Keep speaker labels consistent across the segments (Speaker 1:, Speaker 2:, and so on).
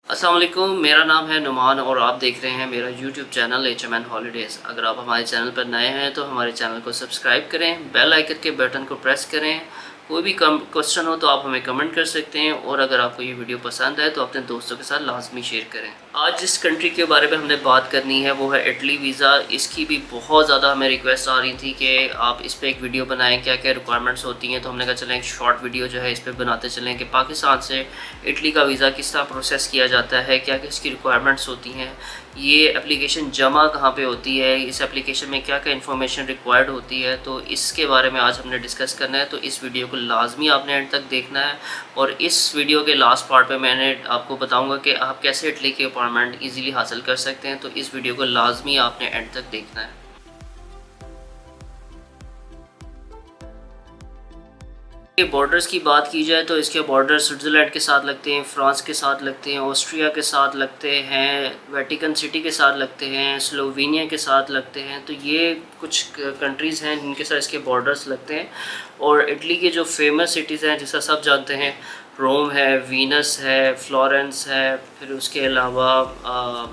Speaker 1: अस्सलाम वालेकुम, मेरा नाम है नुमान और आप देख रहे हैं मेरा यूट्यूब चैनल HMN हॉलीडेज़। अगर आप हमारे चैनल पर नए हैं तो हमारे चैनल को सब्सक्राइब करें, बेल आइकन के बटन को प्रेस करें। कोई भी क्वेश्चन हो तो आप हमें कमेंट कर सकते हैं और अगर आपको ये वीडियो पसंद है तो अपने दोस्तों के साथ लाजमी शेयर करें। आज जिस कंट्री के बारे में हमने बात करनी है वो है इटली वीज़ा। इसकी भी बहुत ज़्यादा हमें रिक्वेस्ट आ रही थी कि आप इस पर एक वीडियो बनाएं, क्या क्या रिक्वायरमेंट्स होती हैं। तो हमने कहा चलें एक शॉर्ट वीडियो जो है इस पर बनाते चलें कि पाकिस्तान से इटली का वीज़ा किस तरह प्रोसेस किया जाता है, क्या क्या इसकी रिक्वायरमेंट्स होती हैं, ये एप्लीकेशन जमा कहाँ पे होती है, इस एप्लीकेशन में क्या क्या इन्फॉर्मेशन रिक्वायर्ड होती है। तो इसके बारे में आज हमने डिस्कस करना है। तो इस वीडियो को लाजमी आपने एंड तक देखना है और इस वीडियो के लास्ट पार्ट में मैंने आपको बताऊंगा कि आप कैसे इटली के अपॉइंटमेंट ईज़िली हासिल कर सकते हैं। तो इस वीडियो को लाजमी आपने एंड तक देखना है। के बॉर्डर्स की बात की जाए तो इसके बॉर्डर स्विट्ज़रलैंड के साथ लगते हैं, फ्रांस के साथ लगते हैं, ऑस्ट्रिया के साथ लगते हैं, वेटिकन सिटी के साथ लगते हैं, स्लोवेनिया के साथ लगते हैं। तो ये कुछ कंट्रीज़ हैं जिनके साथ इसके बॉर्डर्स लगते हैं। और इटली के जो फेमस सिटीज़ हैं जिसका सब जानते हैं, रोम है, वीनस है, फ्लोरेंस है, फिर उसके अलावा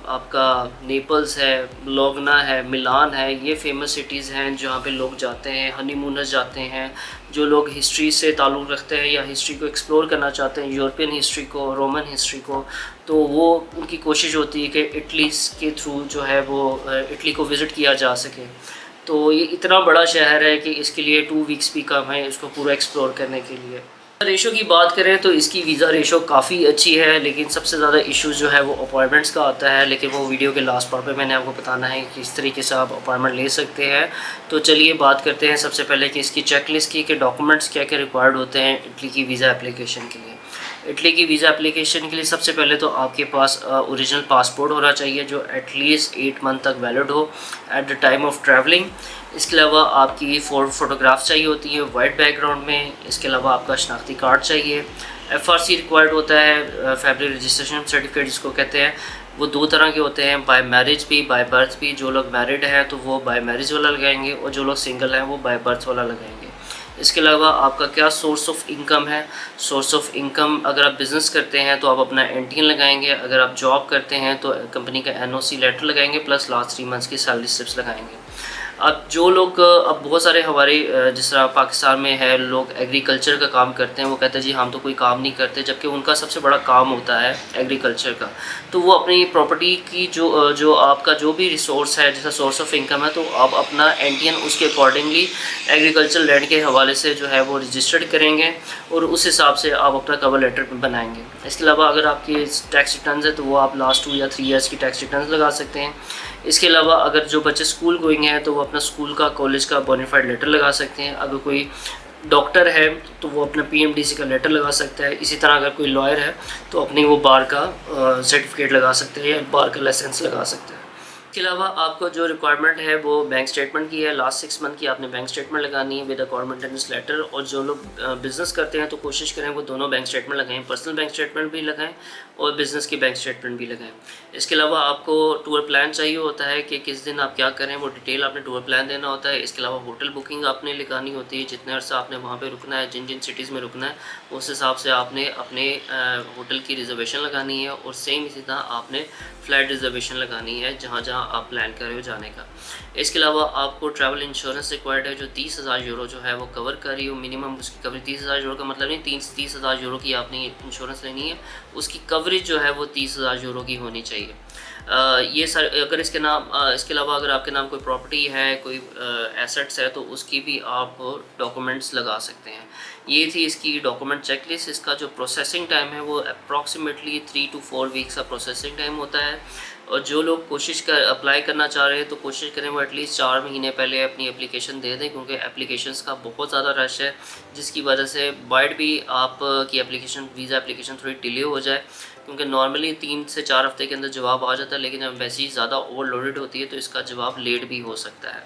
Speaker 1: आपका नेपल्स है, लोगना है, मिलान है। ये फेमस सिटीज़ हैं जहाँ पे लोग जाते हैं, हनीमूनर्स जाते हैं, जो लोग हिस्ट्री से ताल्लुक़ रखते हैं या हिस्ट्री को एक्सप्लोर करना चाहते हैं, यूरोपियन हिस्ट्री को, रोमन हिस्ट्री को। तो वो उनकी कोशिश होती है कि इटली के थ्रू जो है वो इटली को विज़िट किया जा सके। तो ये इतना बड़ा शहर है कि इसके लिए 2 वीक्स भी कम है इसको पूरा एक्सप्लोर करने के लिए। रेशो की बात करें तो इसकी वीज़ा रेशो काफ़ी अच्छी है, लेकिन सबसे ज़्यादा इश्यूज़ जो है वो अपॉइंटमेंट्स का आता है। लेकिन वो वीडियो के लास्ट पार्ट पे मैंने आपको बताना है कि किस तरीके से आप अपॉइंटमेंट ले सकते हैं। तो चलिए बात करते हैं सबसे पहले कि इसकी चेकलिस्ट की, कि डॉक्यूमेंट्स क्या क्या रिक्वायर्ड होते हैं इटली की वीज़ा एप्लीकेशन के लिए। इटली की वीज़ा एप्लीकेशन के लिए सबसे पहले तो आपके पास ओरिजिनल पासपोर्ट होना चाहिए जो एटलीस्ट 8 मंथ तक वैलिड हो at the time of travelling. इसके अलावा आपकी फ़ोटोग्राफ चाहिए होती है वाइट बैकग्राउंड में। इसके अलावा आपका शनाख्ती कार्ड चाहिए। FRC रिक्वायर्ड होता है, फैमिली रजिस्ट्रेशन सर्टिफिकेट जिसको कहते हैं। वो 2 तरह के होते हैं, बाय मैरिज भी, बाय बर्थ भी। जो लोग मैरिड हैं तो वो बाय मैरिज वाला लगाएंगे और जो लोग सिंगल हैं वो बाय बर्थ वाला लगाएंगे। इसके अलावा आपका क्या सोर्स ऑफ इनकम है। सोर्स ऑफ इनकम, अगर आप बिज़नेस करते हैं तो आप अपना NTN लगाएंगे, अगर आप जॉब करते हैं तो कंपनी का NOC लेटर लगाएंगे, प्लस लास्ट 3 मंथ्स की सैलरी स्लिप्स लगाएंगे। अब जो लोग, अब बहुत सारे हमारे जिस तरह पाकिस्तान में है, लोग एग्रीकल्चर का काम करते हैं, वो कहते हैं जी हम तो कोई काम नहीं करते, जबकि उनका सबसे बड़ा काम होता है एग्रीकल्चर का। तो वो अपनी प्रॉपर्टी की जो आपका जो भी रिसोर्स है, जैसा सोर्स ऑफ इनकम है, तो आप अपना NTN उसके अकॉर्डिंगली एग्रीकल्चर लैंड के हवाले से जो है वो रजिस्टर्ड करेंगे और उस हिसाब से आप अपना कवर लेटर बनाएंगे। इसके अलावा अगर आपकी टैक्स रिटर्न है तो वो आप लास्ट 2 या 3 ईयर्स की टैक्स रिटर्न लगा सकते हैं। इसके अलावा अगर जो बच्चे स्कूल गोइंग हैं तो वो अपना स्कूल का, कॉलेज का बोनाफाइड लेटर लगा सकते हैं। अगर कोई डॉक्टर है तो वो अपना PMDC का लेटर लगा सकता है। इसी तरह अगर कोई लॉयर है तो अपनी वो बार का सर्टिफिकेट लगा सकते हैं या बार का लाइसेंस लगा सकते हैं। इसके अलावा आपको जो रिक्वायरमेंट है वो बैंक स्टेटमेंट की है। लास्ट 6 मंथ की आपने बैंक स्टेटमेंट लगानी है with a government attendance letter. और जो लोग बिज़नेस करते हैं तो कोशिश करें वो दोनों बैंक स्टेटमेंट लगाएं, पर्सनल बैंक स्टेटमेंट भी लगाएं और बिज़नेस की बैंक स्टेटमेंट भी लगाएं। इसके अलावा आपको टूर प्लान चाहिए होता है कि किस दिन आप क्या करें, वो डिटेल आपने टूर प्लान देना होता है। इसके अलावा होटल बुकिंग आपने लगानी होती है, जितने अर्सा आपने वहाँ पर रुकना है, जिन जिन सिटीज़ में रुकना है उस हिसाब से आपने अपने होटल की रिजर्वेशन लगानी है। और सेम इसी तरह आपने फ़्लाइट रिजर्वेशन लगानी है जहाँ जहाँ आप प्लान कर रहे हो जाने का। इसके अलावा आपको ट्रैवल इंश्योरेंस रिक्वायर्ड है जो 30,000 यूरो जो है वो कवर कर रही हो। मिनिमम उसकी कवरेज 30,000 यूरो का मतलब नहीं 30,000 यूरो की आपने इंश्योरेंस लेनी है, उसकी कवरेज जो है वो 30,000 यूरो की होनी चाहिए। ये सर अगर इसके अलावा अगर आपके नाम कोई प्रॉपर्टी है, कोई एसेट्स है तो उसकी भी आप डॉक्यूमेंट्स लगा सकते हैं। ये थी इसकी डॉक्यूमेंट चेकलिस्ट। इसका जो प्रोसेसिंग टाइम है वो अप्रॉक्सीमेटली 3 to 4 वीक्स का प्रोसेसिंग टाइम होता है। और जो लोग अप्लाई करना चाह रहे हैं तो कोशिश करें वो एटलीस्ट 4 महीने पहले अपनी एप्लीकेशन दे दें, क्योंकि एप्लीकेशंस का बहुत ज़्यादा रश है, जिसकी वजह से बाइट भी आप की एप्लीकेशन, वीज़ा एप्लीकेशन थोड़ी डिले हो जाए। क्योंकि नॉर्मली 3 से 4 हफ्ते के अंदर जवाब आ जाता है, लेकिन अब वैसे ही ज़्यादा ओवरलोडेड होती है तो इसका जवाब लेट भी हो सकता है।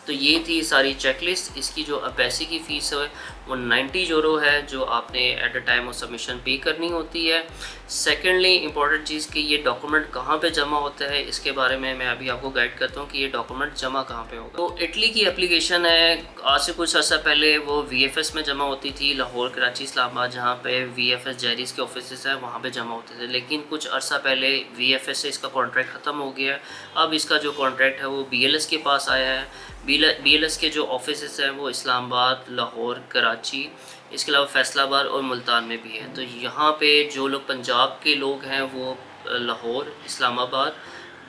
Speaker 1: तो ये थी सारी चेकलिस्ट। इसकी जो अब्बैसी की फ़ीस है वो 90 यूरो है, जो आपने at the time of submission पे करनी होती है। सेकेंडली इंपॉर्टेंट चीज़ कि ये डॉक्यूमेंट कहाँ पे जमा होता है, इसके बारे में मैं अभी आपको गाइड करता हूँ कि ये डॉक्यूमेंट जमा कहाँ पे होगा। तो इटली की एप्लीकेशन है, आज से कुछ अर्सा पहले वो VFS में जमा होती थी, लाहौर, कराची, इस्लामाबाद, जहाँ पे VFS जैरीज़ के ऑफिस है वहाँ पे जमा होते थे। लेकिन कुछ अर्सा पहले VFS से इसका कॉन्ट्रैक्ट ख़त्म हो गया है। अब इसका जो कॉन्ट्रैक्ट है वो BLS के पास आया है। BLS के जो ऑफिस हैं वो इस्लामाबाद, लाहौर, कराची, इसके अलावा फैसलाबाद और मुल्तान में भी है। तो यहाँ पे जो लोग पंजाब के लोग हैं वो लाहौर, इस्लामाबाद,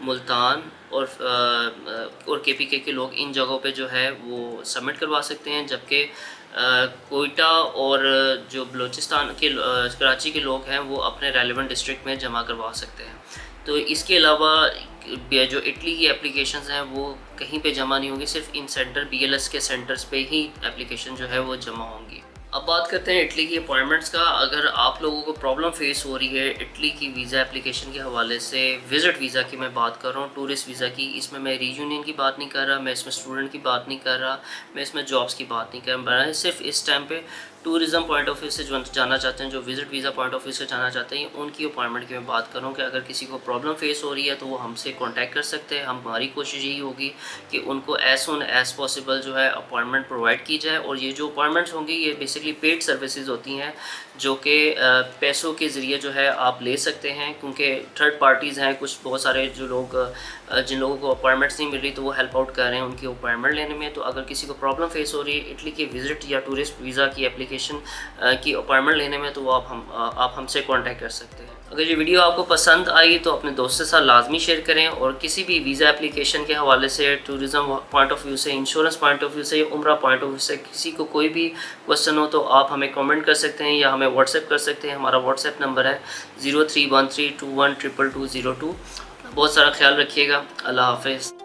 Speaker 1: मुल्तान और KPK के लोग इन जगहों पे जो है वो सबमिट करवा सकते हैं, जबकि कोयटा और जो बलूचिस्तान के कराची के लोग हैं वो अपने रेलेवेंट डिस्ट्रिक्ट में जमा करवा सकते हैं। तो इसके अलावा जो इटली की एप्लीकेशंस हैं वो कहीं पे जमा नहीं होंगी, सिर्फ इन सेंटर BLS के सेंटर्स पे ही एप्लीकेशन जो है वो जमा होंगी। अब बात करते हैं इटली की अपॉइंटमेंट्स का। अगर आप लोगों को प्रॉब्लम फेस हो रही है इटली की वीज़ा एप्लीकेशन के हवाले से, विज़िट वीज़ा की मैं बात कर रहा हूँ, टूरिस्ट वीज़ा की, इसमें मैं रीयूनियन की बात नहीं कर रहा, मैं इसमें स्टूडेंट की बात नहीं कर रहा, मैं इसमें जॉब्स की बात नहीं कर रहा, मैं सिर्फ इस टाइम पे टूरिज़म पॉइंट ऑफ व्यू से जो जाना चाहते हैं, जो visit visa point of view से जाना चाहते हैं, उनकी अपॉइंटमेंट की मैं बात कर रहा हूँ कि अगर किसी को प्रॉब्लम फेस हो रही है तो वो हमसे कॉन्टैक्ट कर सकते हैं। हमारी कोशिश यही होगी कि उनको एज सुन एज़ पॉसिबल जो है अपॉइंटमेंट प्रोवाइड की जाए। और ये जो अपॉइंटमेंट्स होंगी ये बेसिकली पेड सर्विसेज होती हैं, जो कि पैसों के ज़रिए जो है आप ले सकते हैं, क्योंकि थर्ड पार्टीज़ हैं कुछ बहुत सारे जो लोग जिन लोगों को अपॉइंटमेंट्स नहीं मिल रही तो वो हेल्प आउट कर रहे हैं उनकी अपॉइंटमेंट लेने में। तो अगर किसी को प्रॉब्लम फेस हो रही है इटली के विज़िट या टूरिस्ट वीज़ा की एप्लीकेशन की अपॉइंटमेंट लेने में, तो वो आप हमसे कांटेक्ट कर सकते हैं। अगर ये वीडियो आपको पसंद आई तो अपने दोस्तों के साथ लाजमी शेयर करें, और किसी भी वीज़ा एप्लीकेशन के हवाले से, टूरिज़म पॉइंट ऑफ व्यू से, इंश्योरेंस पॉइंट ऑफ व्यू से, उम्रा पॉइंट ऑफ व्यू से किसी को कोई भी क्वेश्चन हो तो आप हमें कमेंट कर सकते हैं या हमें व्हाट्सएप कर सकते हैं। हमारा व्हाट्सएप नंबर है 0313212202। बहुत सारा ख्याल रखिएगा। अल्लाह हाफ़िज़।